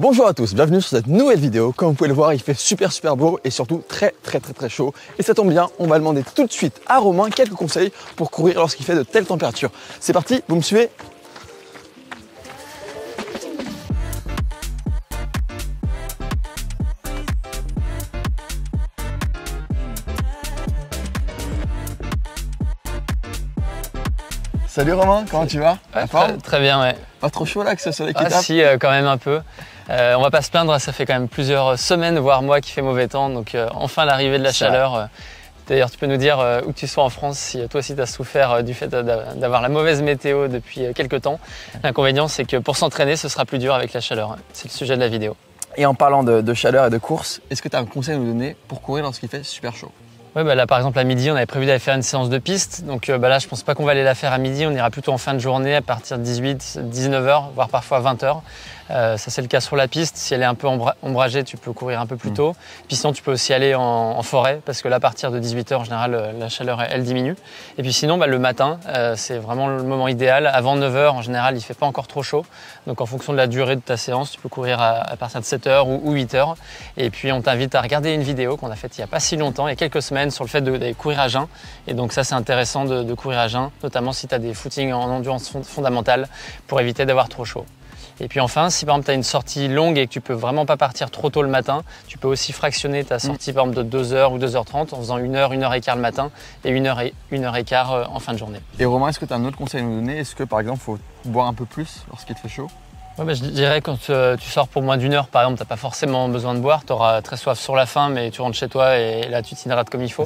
Bonjour à tous, bienvenue sur cette nouvelle vidéo. Comme vous pouvez le voir, il fait super beau et surtout très chaud. Et ça tombe bien, on va demander tout de suite à Romain quelques conseils pour courir lorsqu'il fait de telles températures. C'est parti, vous me suivez? Salut Romain, comment tu vas? Très bien, ouais. Pas trop chaud là que ce soleil qui tape? Si, quand même un peu. On va pas se plaindre, ça fait quand même plusieurs semaines, voire mois qu'il fait mauvais temps. Donc enfin l'arrivée de la chaleur. D'ailleurs, tu peux nous dire où tu sois en France, si toi aussi tu as souffert du fait d'avoir la mauvaise météo depuis quelques temps. L'inconvénient, c'est que pour s'entraîner, ce sera plus dur avec la chaleur. C'est le sujet de la vidéo. Et en parlant de chaleur et de course, est-ce que tu as un conseil à nous donner pour courir lorsqu'il fait super chaud? Ouais, là par exemple à midi on avait prévu d'aller faire une séance de piste, donc là je pense pas qu'on va aller la faire à midi, on ira plutôt en fin de journée à partir de 18-19h, voire parfois 20h. Ça c'est le cas sur la piste, si elle est un peu ombragée tu peux courir un peu plus tôt, puis sinon tu peux aussi aller en forêt parce que là à partir de 18h en général la chaleur elle diminue. Et puis sinon le matin c'est vraiment le moment idéal, avant 9h en général il fait pas encore trop chaud, donc en fonction de la durée de ta séance tu peux courir à partir de 7h ou 8h. Et puis on t'invite à regarder une vidéo qu'on a faite il y a pas si longtemps, il y a quelques semaines, sur le fait d'aller courir à jeun. Et donc ça c'est intéressant de courir à jeun, notamment si tu as des footings en endurance fondamentale pour éviter d'avoir trop chaud. Et puis enfin, si par exemple tu as une sortie longue et que tu peux vraiment pas partir trop tôt le matin, tu peux aussi fractionner ta sortie par exemple de 2h ou 2h30 en faisant 1h, 1h15 le matin et 1h15 en fin de journée. Et Romain, est-ce que tu as un autre conseil à nous donner? Est-ce que par exemple il faut boire un peu plus lorsqu'il te fait chaud? Ouais, je dirais quand tu sors pour moins d'1 heure par exemple, tu n'as pas forcément besoin de boire, tu auras très soif sur la fin mais tu rentres chez toi et là tu t'hydrates comme il faut.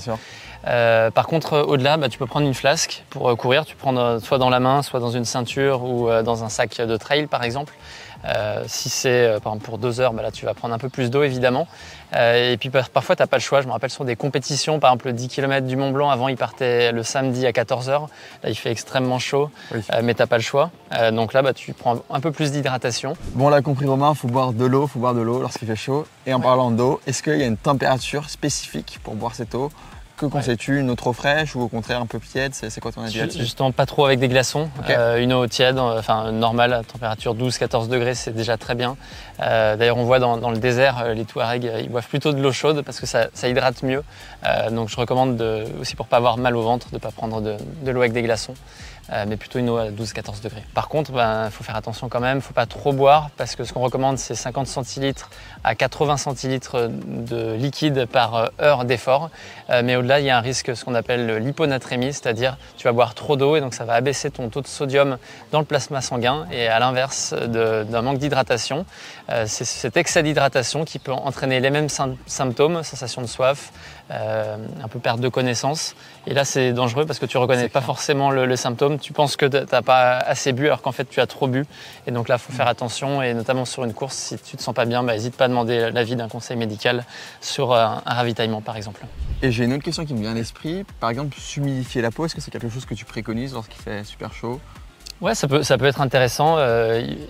Par contre au-delà, tu peux prendre une flasque pour courir, tu prends soit dans la main, soit dans une ceinture ou dans un sac de trail par exemple. Si c'est par exemple pour 2 heures, là tu vas prendre un peu plus d'eau évidemment. Et puis parfois tu n'as pas le choix, je me rappelle sur des compétitions, par exemple le 10 km du Mont Blanc, avant il partait le samedi à 14h, là il fait extrêmement chaud, mais tu n'as pas le choix. Donc là tu prends un peu plus d'hydratation. Bon, on l'a compris Romain, il faut boire de l'eau lorsqu'il fait chaud. Et en parlant d'eau, est-ce qu'il y a une température spécifique pour boire cette eau? Que conseilles-tu? Une eau trop fraîche ou au contraire un peu tiède? C'est quoi ton avis là-dessus? Justement pas trop avec des glaçons, une eau tiède, enfin normale à température 12-14 degrés c'est déjà très bien. D'ailleurs on voit dans le désert les Touaregs ils boivent plutôt de l'eau chaude parce que ça hydrate mieux. Donc je recommande aussi pour pas avoir mal au ventre de pas prendre de l'eau avec des glaçons. Mais plutôt une eau à 12-14 degrés. Par contre, faut faire attention quand même, il ne faut pas trop boire parce que ce qu'on recommande c'est 50 centilitres à 80 centilitres de liquide par heure d'effort. Mais au-delà, il y a un risque, ce qu'on appelle l'hyponatrémie, c'est-à-dire tu vas boire trop d'eau et donc ça va abaisser ton taux de sodium dans le plasma sanguin. Et à l'inverse d'un manque d'hydratation, c'est cet excès d'hydratation qui peut entraîner les mêmes symptômes, sensation de soif, un peu perte de connaissance. Et là c'est dangereux parce que tu ne reconnais pas forcément le symptôme. Tu penses que tu n'as pas assez bu alors qu'en fait tu as trop bu. Et donc là il faut faire attention et notamment sur une course, si tu ne te sens pas bien, n'hésite pas à demander l'avis d'un conseil médical sur un ravitaillement par exemple. Et j'ai une autre question qui me vient à l'esprit. Par exemple, s'humidifier la peau, est-ce que c'est quelque chose que tu préconises lorsqu'il fait super chaud? Ouais, ça peut être intéressant,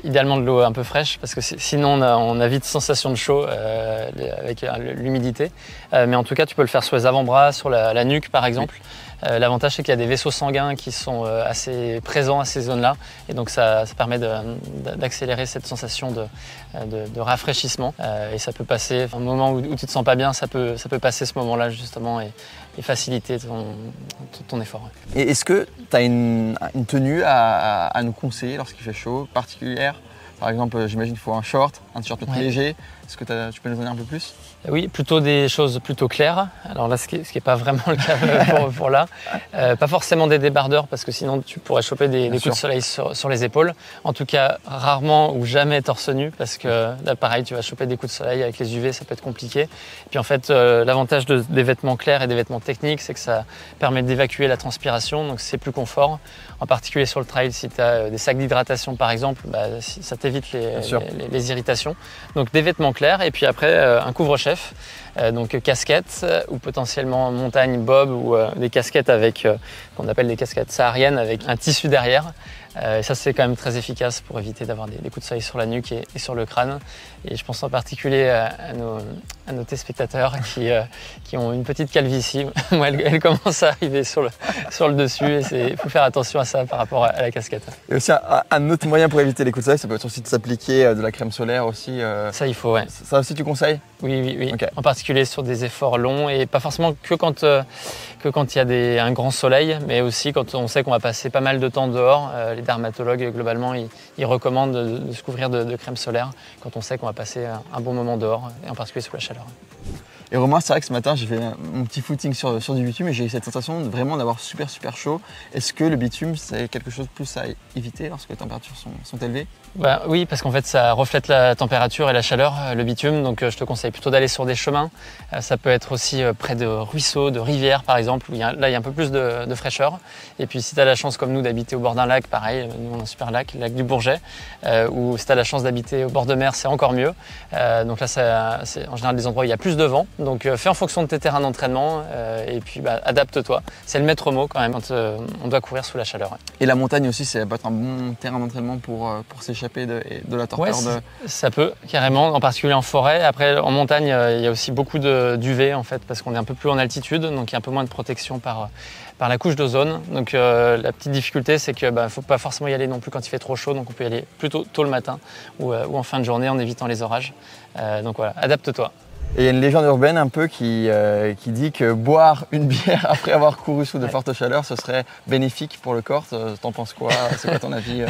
idéalement de l'eau un peu fraîche parce que sinon on a vite sensation de chaud avec l'humidité. Mais en tout cas, tu peux le faire sur les avant-bras, sur la nuque par exemple. L'avantage c'est qu'il y a des vaisseaux sanguins qui sont assez présents à ces zones-là et donc ça permet d'accélérer cette sensation de rafraîchissement et ça peut passer, un moment où tu te sens pas bien, ça peut passer ce moment-là justement et faciliter ton effort. Et est-ce que tu as une tenue à nous conseiller lorsqu'il fait chaud, particulière? Par exemple, j'imagine qu'il faut un short, un t-shirt plus léger. Est-ce que tu peux nous donner un peu plus? Oui, plutôt des choses plutôt claires. Alors là, ce qui est pas vraiment le cas pour là. Pas forcément des débardeurs parce que sinon tu pourrais choper des coups de soleil sur les épaules. En tout cas, rarement ou jamais torse nu parce que là, pareil, tu vas choper des coups de soleil avec les UV, ça peut être compliqué. Et puis en fait, l'avantage des vêtements clairs et des vêtements techniques, c'est que ça permet d'évacuer la transpiration, donc c'est plus confort. En particulier sur le trail, si tu as des sacs d'hydratation par exemple, ça t'évite les irritations. Donc des vêtements clairs et puis après un couvre-chef. Donc casquette ou potentiellement montagne, bob ou des casquettes avec qu'on appelle des casquettes sahariennes avec un tissu derrière. Et ça, c'est quand même très efficace pour éviter d'avoir des coups de soleil sur la nuque et sur le crâne. Et je pense en particulier à nos téléspectateurs qui ont une petite calvitie. Moi, elle commence à arriver sur le dessus et il faut faire attention à ça par rapport à la casquette. Et aussi un autre moyen pour éviter les coups de soleil, ça peut être aussi de s'appliquer de la crème solaire aussi. Ça, il faut, ouais. Ça aussi, tu conseilles? Oui. Okay. En particulier sur des efforts longs et pas forcément que quand il y a un grand soleil, mais aussi quand on sait qu'on va passer pas mal de temps dehors. Les dermatologues, globalement, ils recommandent de se couvrir de crème solaire quand on sait qu'on va passer un bon moment dehors, et en particulier sous la chaleur. Et Romain, c'est vrai que ce matin, j'ai fait mon petit footing sur du bitume et j'ai eu cette sensation vraiment d'avoir super chaud. Est-ce que le bitume, c'est quelque chose de plus à éviter lorsque les températures sont élevées? Oui, parce qu'en fait, ça reflète la température et la chaleur, le bitume. Donc, je te conseille plutôt d'aller sur des chemins. Ça peut être aussi près de ruisseaux, de rivières, par exemple, où là, il y a un peu plus de fraîcheur. Et puis, si tu as la chance, comme nous, d'habiter au bord d'un lac, pareil, nous, on a un super lac, le lac du Bourget, ou si tu as la chance d'habiter au bord de mer, c'est encore mieux. Donc là, c'est en général des endroits où il y a plus de vent. Donc, fais en fonction de tes terrains d'entraînement et puis adapte-toi. C'est le maître mot quand même quand on doit courir sous la chaleur. Ouais. Et la montagne aussi, ça peut être un bon terrain d'entraînement pour s'échapper de la torpeur. Ça peut, carrément, en particulier en forêt. Après, en montagne, il y a aussi beaucoup d'UV en fait, parce qu'on est un peu plus en altitude, donc il y a un peu moins de protection par la couche d'ozone. Donc la petite difficulté, c'est qu'il ne faut pas forcément y aller non plus quand il fait trop chaud, donc on peut y aller plutôt tôt le matin ou en fin de journée en évitant les orages. Donc voilà, adapte-toi. Et il y a une légende urbaine un peu qui dit que boire une bière après avoir couru sous de fortes chaleurs, ce serait bénéfique pour le corps. T'en penses quoi? C'est quoi ton avis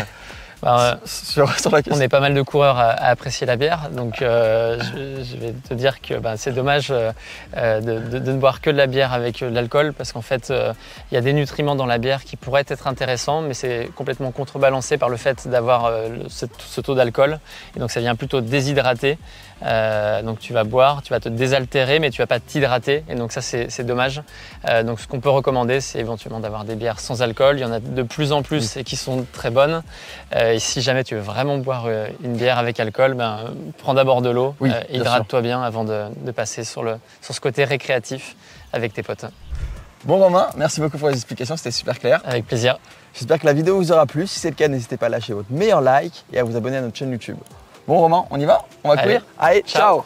sur la question? On est pas mal de coureurs à apprécier la bière, donc je vais te dire que c'est dommage de ne boire que de la bière avec de l'alcool, parce qu'en fait il y a des nutriments dans la bière qui pourraient être intéressants, mais c'est complètement contrebalancé par le fait d'avoir ce taux d'alcool, et donc ça vient plutôt déshydrater. Donc tu vas boire, tu vas te désaltérer, mais tu vas pas t'hydrater, et donc ça c'est dommage. Donc ce qu'on peut recommander, c'est éventuellement d'avoir des bières sans alcool. Il y en a de plus en plus et qui sont très bonnes. Et si jamais tu veux vraiment boire une bière avec alcool, prends d'abord de l'eau, hydrate-toi bien avant de passer sur ce côté récréatif avec tes potes. Bon Romain, merci beaucoup pour les explications, c'était super clair. Avec plaisir. J'espère que la vidéo vous aura plu. Si c'est le cas, n'hésitez pas à lâcher votre meilleur like et à vous abonner à notre chaîne YouTube. Bon Romain, on y va? On va courir? Allez, ciao.